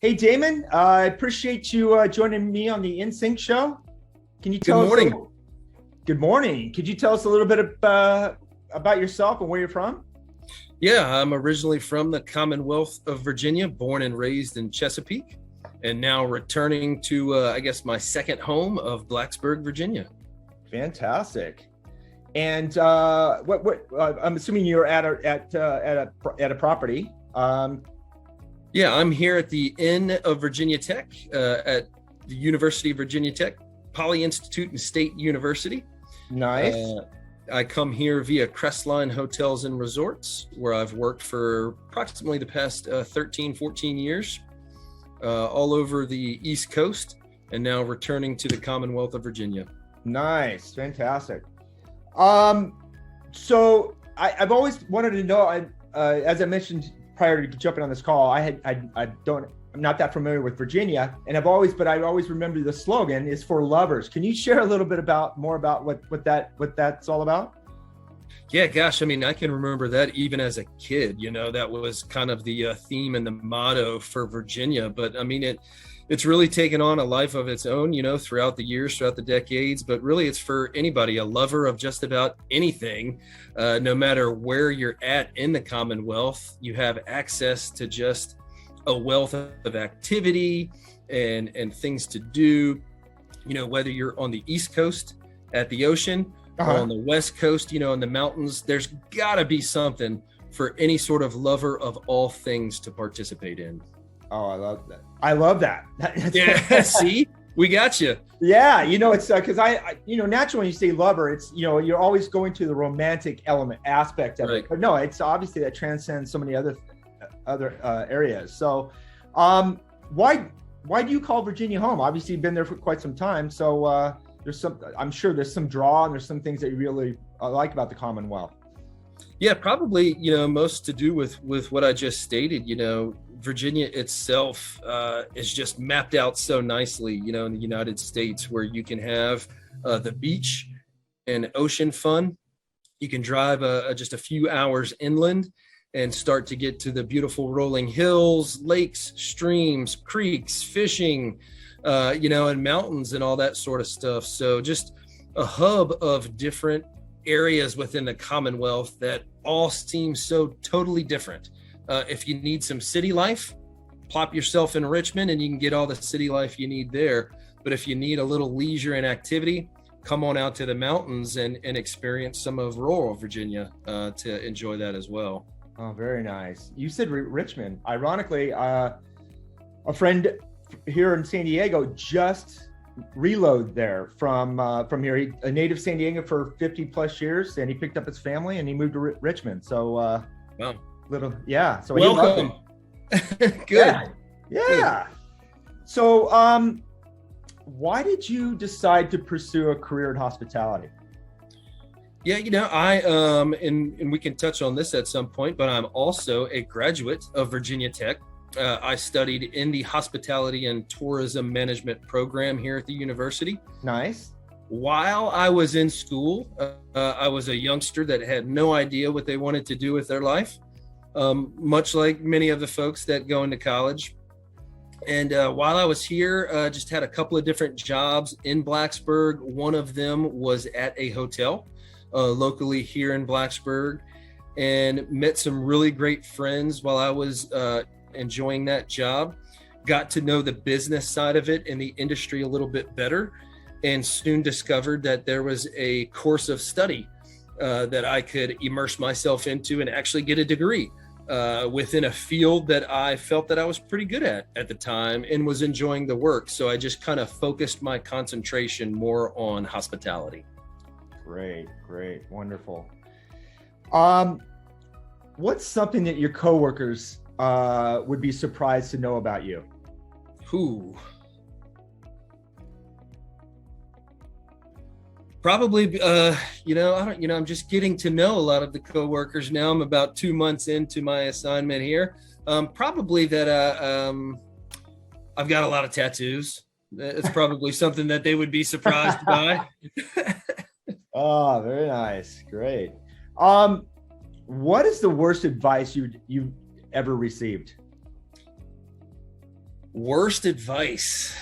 Hey, Damon, I appreciate you joining me on the InnSync Show. Can you tell Good us? morning. Good morning. Could you tell us a little bit about yourself and where you're from? Yeah, I'm originally from the Commonwealth of Virginia, born and raised in Chesapeake, and now returning to, I guess, my second home of Blacksburg, Virginia. Fantastic. And I'm assuming you're at a property. Yeah, I'm here at the Inn of Virginia Tech at the University of Virginia Tech, Poly Institute and State University. Nice. I come here via Crestline Hotels and Resorts, where I've worked for approximately the past 13, 14 years, all over the East Coast, and now returning to the Commonwealth of Virginia. Nice. Fantastic. So I've always wanted to know, as I mentioned prior to jumping on this call, I'm not that familiar with Virginia, and I always remember the slogan is for lovers. Can you share a little bit more about what that's all about? Yeah, gosh, I mean, I can remember that even as a kid, that was kind of the theme and the motto for Virginia. But I mean, it's really taken on a life of its own, throughout the years, throughout the decades. But really, it's for anybody, a lover of just about anything, no matter where you're at in the Commonwealth. You have access to just a wealth of activity and things to do, whether you're on the East Coast at the ocean or on the West Coast, in the mountains. There's got to be something for any sort of lover of all things to participate in. Oh, I love that. Yeah, see, we got you. Yeah, it's because I naturally when you say lover, it's you're always going to the romantic aspect of it. But no, it's obviously that transcends so many other areas. So, why do you call Virginia home? Obviously, you've been there for quite some time. So I'm sure there's some draw and there's some things that you really like about the Commonwealth. Yeah, probably, most to do with what I just stated. Virginia itself is just mapped out so nicely, in the United States, where you can have the beach and ocean fun. You can drive just a few hours inland and start to get to the beautiful rolling hills, lakes, streams, creeks, fishing, and mountains and all that sort of stuff. So just a hub of different areas within the Commonwealth that all seem so totally different. If you need some city life, plop yourself in Richmond and you can get all the city life you need there. But if you need a little leisure and activity, come on out to the mountains and experience some of rural Virginia to enjoy that as well. Oh, very nice. You said Richmond. Ironically, a friend here in San Diego just reload there from here. A native San Diego for 50 plus years, and he picked up his family and he moved to Richmond. So, wow. So welcome. Good. Yeah. So, why did you decide to pursue a career in hospitality? Yeah, I and we can touch on this at some point, but I'm also a graduate of Virginia Tech. I studied in the hospitality and tourism management program here at the university. Nice. While I was in school, I was a youngster that had no idea what they wanted to do with their life, much like many of the folks that go into college. And while I was here, just had a couple of different jobs in Blacksburg. One of them was at a hotel locally here in Blacksburg, and met some really great friends while I was enjoying that job. Got to know the business side of it and the industry a little bit better, and soon discovered that there was a course of study that I could immerse myself into and actually get a degree within a field that I felt that I was pretty good at the time and was enjoying the work. So I just kind of focused my concentration more on hospitality. Great, wonderful. What's something that your coworkers would be surprised to know about you? Probably, I'm just getting to know a lot of the coworkers now. I'm about 2 months into my assignment here. Probably that I've got a lot of tattoos. It's probably something that they would be surprised by. Oh, very nice. Great. What is the worst advice you've ever received? Worst advice.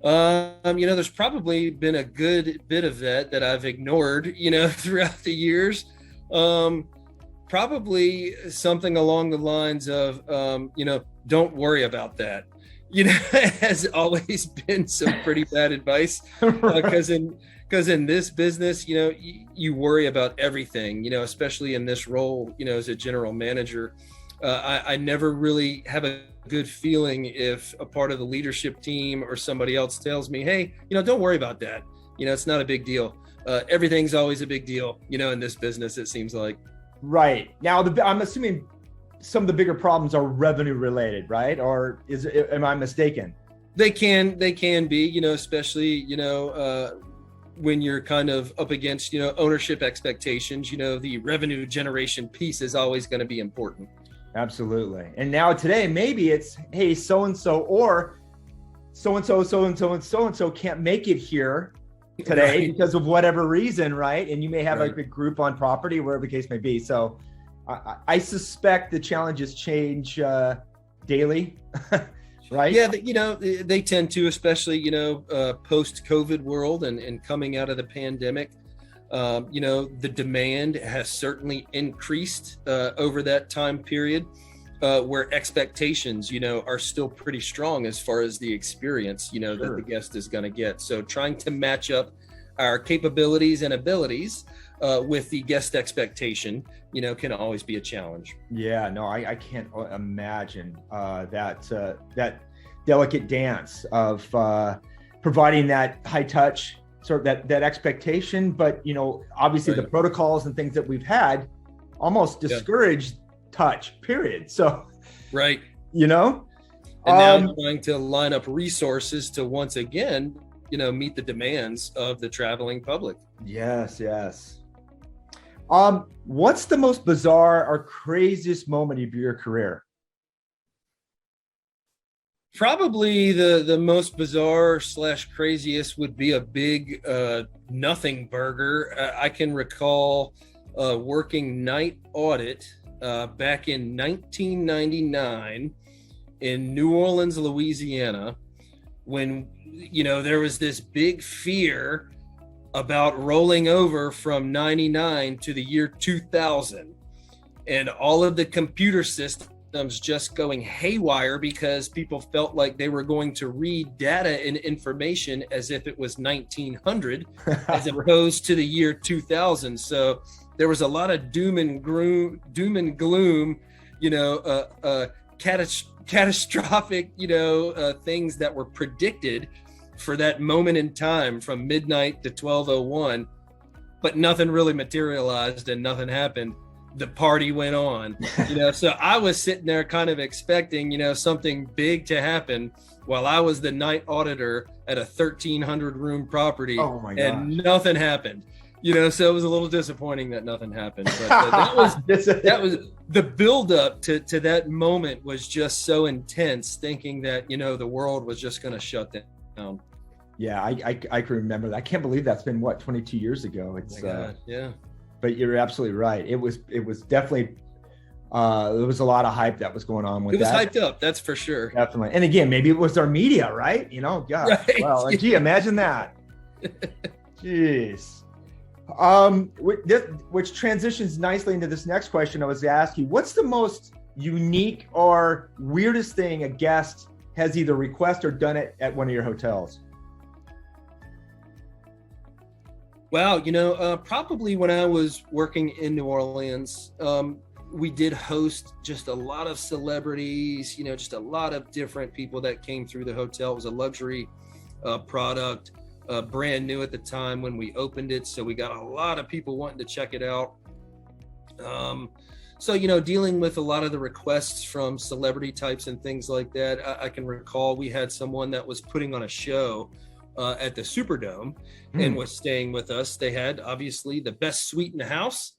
There's probably been a good bit of that I've ignored, throughout the years. Probably something along the lines of, don't worry about that. Has always been some pretty bad advice, because in this business, you worry about everything, especially in this role, as a general manager. I never really have a good feeling if a part of the leadership team or somebody else tells me, hey, don't worry about that. It's not a big deal. Everything's always a big deal, in this business, it seems like. Right. Now, I'm assuming some of the bigger problems are revenue related, right? Or am I mistaken? They can be, especially, when you're kind of up against, ownership expectations, the revenue generation piece is always going to be important. Absolutely. And now today, maybe it's, hey, so-and-so or so-and-so, so-and-so, and so-and-so can't make it here today right. because of whatever reason, right? And you may have like a group on property, wherever the case may be. So I suspect the challenges change daily, right? Yeah, they tend to, especially, post-COVID world and coming out of the pandemic. The demand has certainly increased over that time period, where expectations, are still pretty strong as far as the experience, that the guest is going to get. So trying to match up our capabilities and abilities with the guest expectation, can always be a challenge. Yeah, no, I can't imagine that delicate dance of providing that high touch, sort of that expectation, but obviously the protocols and things that we've had almost discourage touch, period. So right. And now trying to line up resources to once again, meet the demands of the traveling public. Yes. What's the most bizarre or craziest moment of your career? Probably the most bizarre / craziest would be a big nothing burger. I can recall working night audit back in 1999 in New Orleans, Louisiana, when there was this big fear about rolling over from 99 to the year 2000, and all of the computer systems just going haywire because people felt like they were going to read data and information as if it was 1900 as opposed to the year 2000. So there was a lot of doom and gloom, catastrophic, things that were predicted for that moment in time from midnight to 12:01, but nothing really materialized and nothing happened. The party went on, so I was sitting there kind of expecting, something big to happen while I was the night auditor at a 1,300 room property. Oh my gosh. And nothing happened, so it was a little disappointing that nothing happened, but that was the buildup to that moment was just so intense, thinking that, the world was just going to shut down. Yeah. I can remember that. I can't believe that's been 22 years ago. It's yeah. But you're absolutely right. It was definitely, there was a lot of hype that was going on with that. It was hyped up, that's for sure. Definitely. And again, maybe it was our media, right? God, right. Well, gee, imagine that. Jeez. Which transitions nicely into this next question I was to ask you. What's the most unique or weirdest thing a guest has either requested or done it at one of your hotels? Wow, probably when I was working in New Orleans, we did host just a lot of celebrities, just a lot of different people that came through the hotel. It was a luxury product, brand new at the time when we opened it. So we got a lot of people wanting to check it out. So, dealing with a lot of the requests from celebrity types and things like that, I can recall we had someone that was putting on a show at the Superdome and was staying with us. They had obviously the best suite in the house.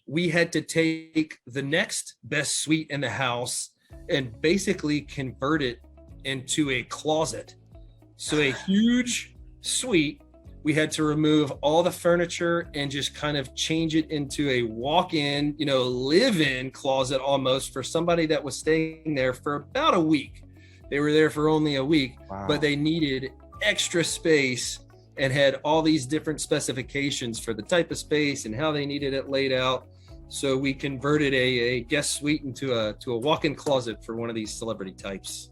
We had to take the next best suite in the house and basically convert it into a closet. So a huge suite we had to remove all the furniture and just kind of change it into a walk-in, live-in closet almost for somebody that was staying there for about a week. They were there for only a week, Wow. but they needed extra space and had all these different specifications for the type of space and how they needed it laid out. So we converted a guest suite into a walk-in closet for one of these celebrity types.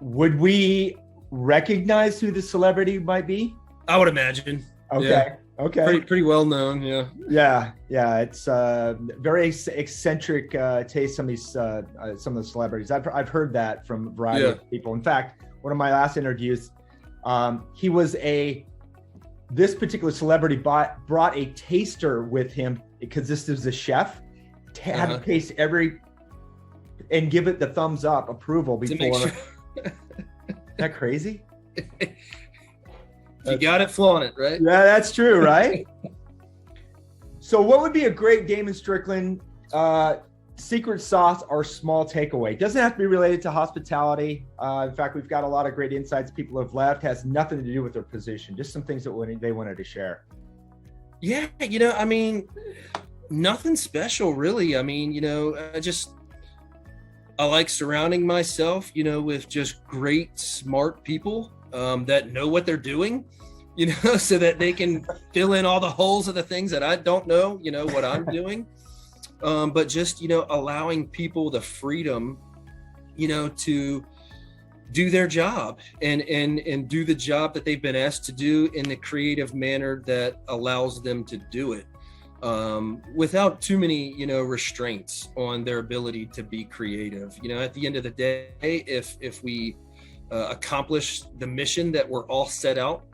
Would we recognize who the celebrity might be? I would imagine. Okay. Yeah. Okay. Pretty well known. Yeah. Yeah. It's very eccentric taste. Some of the celebrities. I've heard that from a variety of people. In fact, one of my last interviews, this particular celebrity brought a taster with him because this is a chef. Had to taste and give it the thumbs up approval before. Isn't that crazy? You got it, flaunt it, right? Yeah, that's true, right? So what would be a great Damon Strickland secret sauce or small takeaway? Doesn't have to be related to hospitality. In fact, we've got a lot of great insights people have left. Has nothing to do with their position. Just some things that they wanted to share. Yeah, nothing special really. I like surrounding myself, with just great, smart people that know what they're doing, so that they can fill in all the holes of the things that I don't know, what I'm doing. But just, allowing people the freedom, to do their job and do the job that they've been asked to do in the creative manner that allows them to do it. Without too many, restraints on their ability to be creative. At the end of the day, if we accomplish the mission that we're all set out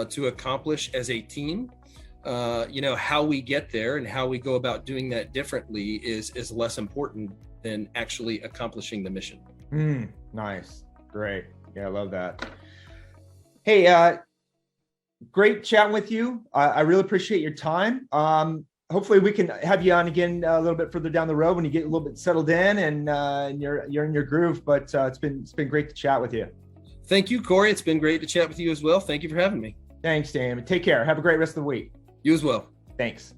to accomplish as a team, how we get there and how we go about doing that differently is less important than actually accomplishing the mission. Nice. Great. Yeah, I love that. Hey, great chatting with you. I really appreciate your time. Hopefully we can have you on again a little bit further down the road when you get a little bit settled in and you're in your groove. But it's been great to chat with you. Thank you, Cory. It's been great to chat with you as well. Thank you for having me. Thanks, Dan. Take care. Have a great rest of the week. You as well. Thanks.